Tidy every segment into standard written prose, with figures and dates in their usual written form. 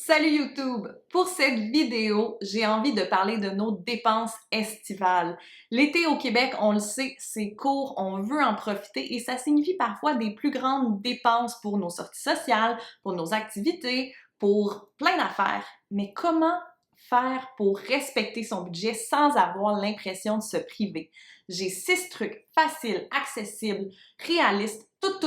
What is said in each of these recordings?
Salut YouTube! Pour cette vidéo, j'ai envie de parler de nos dépenses estivales. L'été au Québec, on le sait, c'est court, on veut en profiter et ça signifie parfois des plus grandes dépenses pour nos sorties sociales, pour nos activités, pour plein d'affaires. Mais comment faire pour respecter son budget sans avoir l'impression de se priver? J'ai 6 trucs faciles, accessibles, réalistes, tout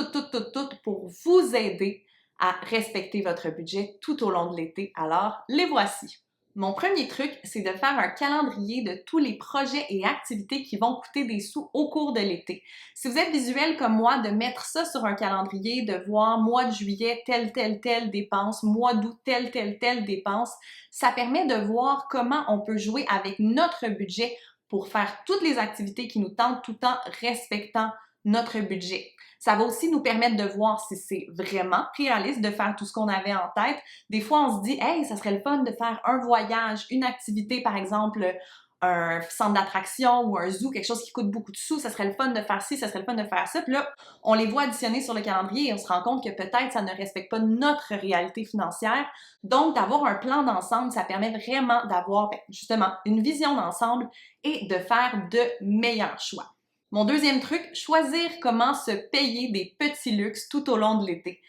pour vous aider à respecter votre budget tout au long de l'été. Alors, les voici. Mon premier truc, c'est de faire un calendrier de tous les projets et activités qui vont coûter des sous au cours de l'été. Si vous êtes visuel comme moi, de mettre ça sur un calendrier, de voir mois de juillet, telle dépense, mois d'août, telle dépense, ça permet de voir comment on peut jouer avec notre budget pour faire toutes les activités qui nous tentent tout en respectant notre budget. Ça va aussi nous permettre de voir si c'est vraiment réaliste de faire tout ce qu'on avait en tête. Des fois, on se dit « Hey, ça serait le fun de faire un voyage, une activité, par exemple, un centre d'attraction ou un zoo, quelque chose qui coûte beaucoup de sous, ça serait le fun de faire ci, ça serait le fun de faire ça. » Puis là, on les voit additionner sur le calendrier et on se rend compte que peut-être ça ne respecte pas notre réalité financière. Donc, d'avoir un plan d'ensemble, ça permet vraiment d'avoir justement une vision d'ensemble et de faire de meilleurs choix. Mon deuxième truc, choisir comment se payer des petits luxes tout au long de l'été.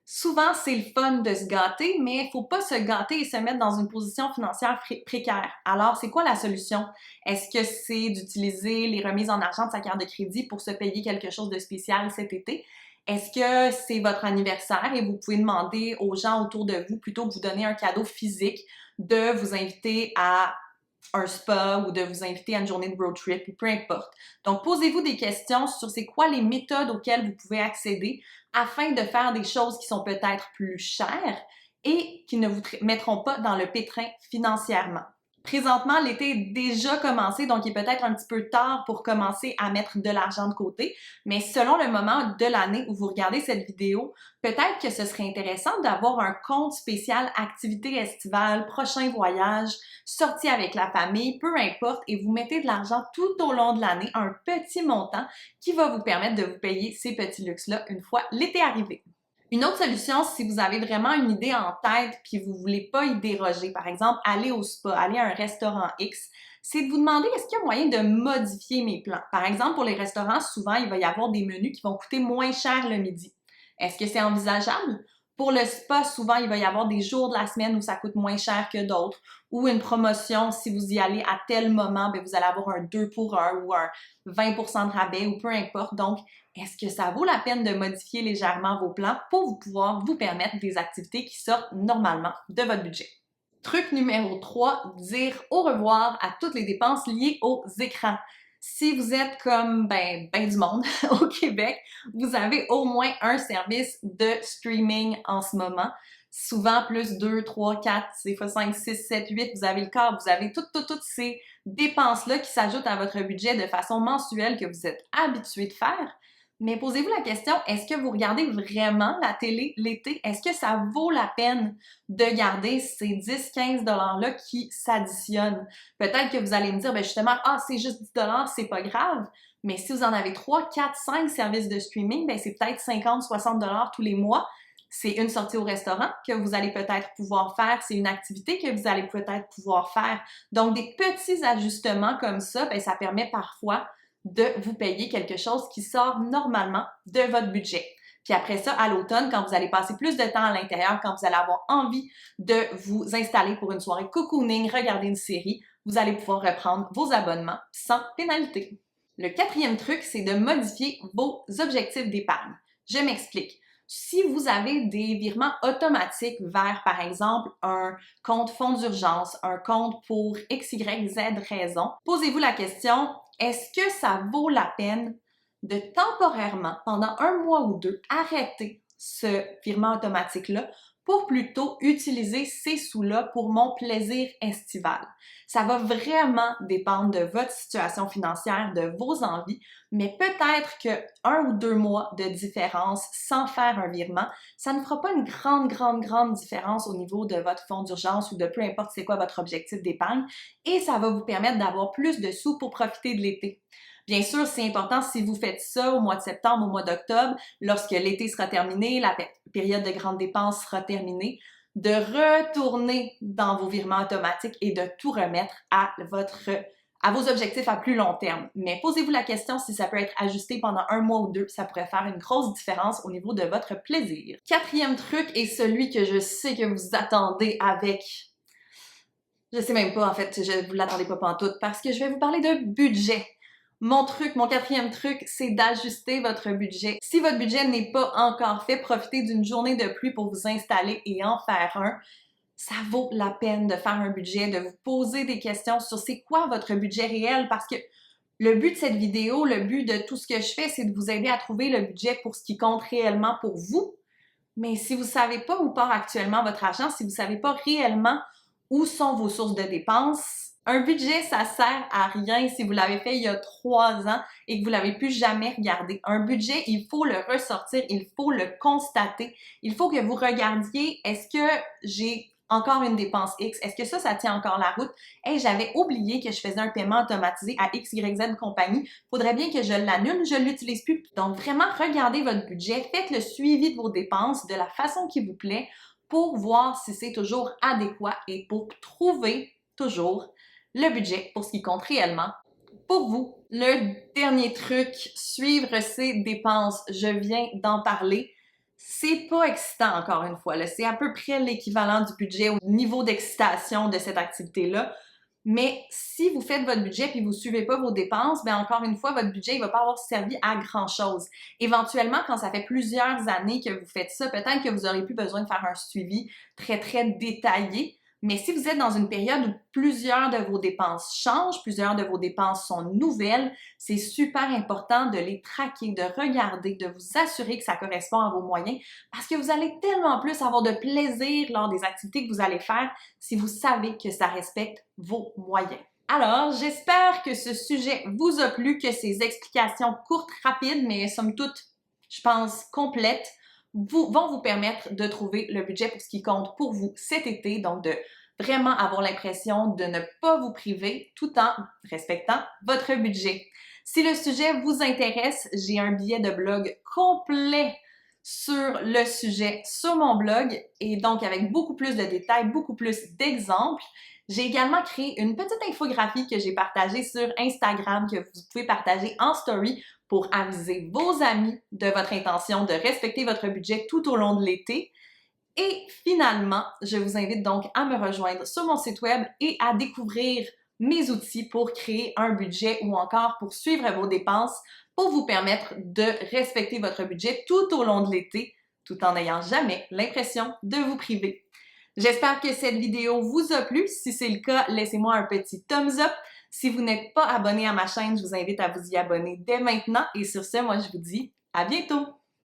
Souvent, c'est le fun de se gâter, mais il faut pas se gâter et se mettre dans une position financière précaire. Alors, c'est quoi la solution? Est-ce que c'est d'utiliser les remises en argent de sa carte de crédit pour se payer quelque chose de spécial cet été? Est-ce que c'est votre anniversaire et vous pouvez demander aux gens autour de vous, plutôt que vous donner un cadeau physique, de vous inviter à un spa ou de vous inviter à une journée de road trip ou peu importe. Donc, posez-vous des questions sur c'est quoi les méthodes auxquelles vous pouvez accéder afin de faire des choses qui sont peut-être plus chères et qui ne vous mettront pas dans le pétrin financièrement. Présentement, l'été est déjà commencé, donc il est peut-être un petit peu tard pour commencer à mettre de l'argent de côté, mais selon le moment de l'année où vous regardez cette vidéo, peut-être que ce serait intéressant d'avoir un compte spécial activité estivale, prochain voyage, sortie avec la famille, peu importe, et vous mettez de l'argent tout au long de l'année, un petit montant qui va vous permettre de vous payer ces petits luxes-là une fois l'été arrivé. Une autre solution, si vous avez vraiment une idée en tête puis vous voulez pas y déroger, par exemple, aller au spa, aller à un restaurant X, c'est de vous demander est-ce qu'il y a moyen de modifier mes plans. Par exemple, pour les restaurants, souvent, il va y avoir des menus qui vont coûter moins cher le midi. Est-ce que c'est envisageable? Pour le spa, souvent, il va y avoir des jours de la semaine où ça coûte moins cher que d'autres, ou une promotion, si vous y allez à tel moment, bien, vous allez avoir un 2 pour 1 ou un 20% de rabais ou peu importe. Donc, est-ce que ça vaut la peine de modifier légèrement vos plans pour pouvoir vous permettre des activités qui sortent normalement de votre budget? Truc numéro 3, dire au revoir à toutes les dépenses liées aux écrans. Si vous êtes comme ben du monde au Québec, vous avez au moins un service de streaming en ce moment. Souvent plus 2, 3, 4, des fois 5, 6, 7, 8, vous avez le câble, vous avez toutes ces dépenses-là qui s'ajoutent à votre budget de façon mensuelle que vous êtes habitué de faire. Mais posez-vous la question, est-ce que vous regardez vraiment la télé l'été? Est-ce que ça vaut la peine de garder ces 10-15 $-là qui s'additionnent? Peut-être que vous allez me dire, ben justement, ah, c'est juste 10 $, c'est pas grave. Mais si vous en avez 3, 4, 5 services de streaming, ben c'est peut-être 50, 60 $ tous les mois. C'est une sortie au restaurant que vous allez peut-être pouvoir faire. C'est une activité que vous allez peut-être pouvoir faire. Donc, des petits ajustements comme ça, ben ça permet parfois de vous payer quelque chose qui sort normalement de votre budget. Puis après ça, à l'automne, quand vous allez passer plus de temps à l'intérieur, quand vous allez avoir envie de vous installer pour une soirée cocooning, regarder une série, vous allez pouvoir reprendre vos abonnements sans pénalité. Le quatrième truc, c'est de modifier vos objectifs d'épargne. Je m'explique. Si vous avez des virements automatiques vers, par exemple, un compte fonds d'urgence, un compte pour X, Y, Z raison, posez-vous la question, est-ce que ça vaut la peine de temporairement, pendant un mois ou deux, arrêter ce virement automatique-là pour plutôt utiliser ces sous-là pour mon plaisir estival? Ça va vraiment dépendre de votre situation financière, de vos envies, mais peut-être que 1 ou 2 mois de différence sans faire un virement, ça ne fera pas une grande différence au niveau de votre fonds d'urgence ou de peu importe c'est quoi votre objectif d'épargne et ça va vous permettre d'avoir plus de sous pour profiter de l'été. Bien sûr, c'est important si vous faites ça au mois de septembre, au mois d'octobre, lorsque l'été sera terminé, la période de grandes dépenses sera terminée, de retourner dans vos virements automatiques et de tout remettre à vos objectifs à plus long terme. Mais posez-vous la question si ça peut être ajusté pendant 1 mois ou 2, ça pourrait faire une grosse différence au niveau de votre plaisir. Quatrième truc est celui que je sais que vous attendez avec... Je sais même pas, en fait, vous l'attendez pas pantoute, parce que je vais vous parler de budget. Mon quatrième truc, c'est d'ajuster votre budget. Si votre budget n'est pas encore fait, profitez d'une journée de pluie pour vous installer et en faire un. Ça vaut la peine de faire un budget, de vous poser des questions sur c'est quoi votre budget réel, parce que le but de cette vidéo, le but de tout ce que je fais, c'est de vous aider à trouver le budget pour ce qui compte réellement pour vous. Mais si vous savez pas où part actuellement votre argent, si vous savez pas réellement où sont vos sources de dépenses, un budget, ça sert à rien si vous l'avez fait il y a 3 ans et que vous l'avez plus jamais regardé. Un budget, il faut le ressortir, il faut le constater. Il faut que vous regardiez, est-ce que j'ai encore une dépense X? Est-ce que ça tient encore la route? Hey, j'avais oublié que je faisais un paiement automatisé à XYZ compagnie. Faudrait bien que je l'annule, je l'utilise plus. Donc, vraiment, regardez votre budget, faites le suivi de vos dépenses de la façon qui vous plaît pour voir si c'est toujours adéquat et pour trouver toujours le budget pour ce qui compte réellement pour vous. Le dernier truc, suivre ses dépenses. Je viens d'en parler. C'est pas excitant encore une fois, c'est à peu près l'équivalent du budget au niveau d'excitation de cette activité-là. Mais si vous faites votre budget puis vous suivez pas vos dépenses, bien encore une fois, votre budget il va pas avoir servi à grand-chose. Éventuellement, quand ça fait plusieurs années que vous faites ça, peut-être que vous aurez plus besoin de faire un suivi très, très détaillé. Mais si vous êtes dans une période où plusieurs de vos dépenses changent, plusieurs de vos dépenses sont nouvelles, c'est super important de les traquer, de regarder, de vous assurer que ça correspond à vos moyens parce que vous allez tellement plus avoir de plaisir lors des activités que vous allez faire si vous savez que ça respecte vos moyens. Alors, j'espère que ce sujet vous a plu, que ces explications courtes, rapides, mais somme toute, je pense, complètes, vont vous permettre de trouver le budget pour ce qui compte pour vous cet été, donc de vraiment avoir l'impression de ne pas vous priver tout en respectant votre budget. Si le sujet vous intéresse, j'ai un billet de blog complet sur le sujet sur mon blog et donc avec beaucoup plus de détails, beaucoup plus d'exemples. J'ai également créé une petite infographie que j'ai partagée sur Instagram que vous pouvez partager en story pour aviser vos amis de votre intention de respecter votre budget tout au long de l'été. Et finalement, je vous invite donc à me rejoindre sur mon site web et à découvrir mes outils pour créer un budget ou encore pour suivre vos dépenses pour vous permettre de respecter votre budget tout au long de l'été tout en n'ayant jamais l'impression de vous priver. J'espère que cette vidéo vous a plu. Si c'est le cas, laissez-moi un petit thumbs up. Si vous n'êtes pas abonné à ma chaîne, je vous invite à vous y abonner dès maintenant. Et sur ce, moi, je vous dis à bientôt!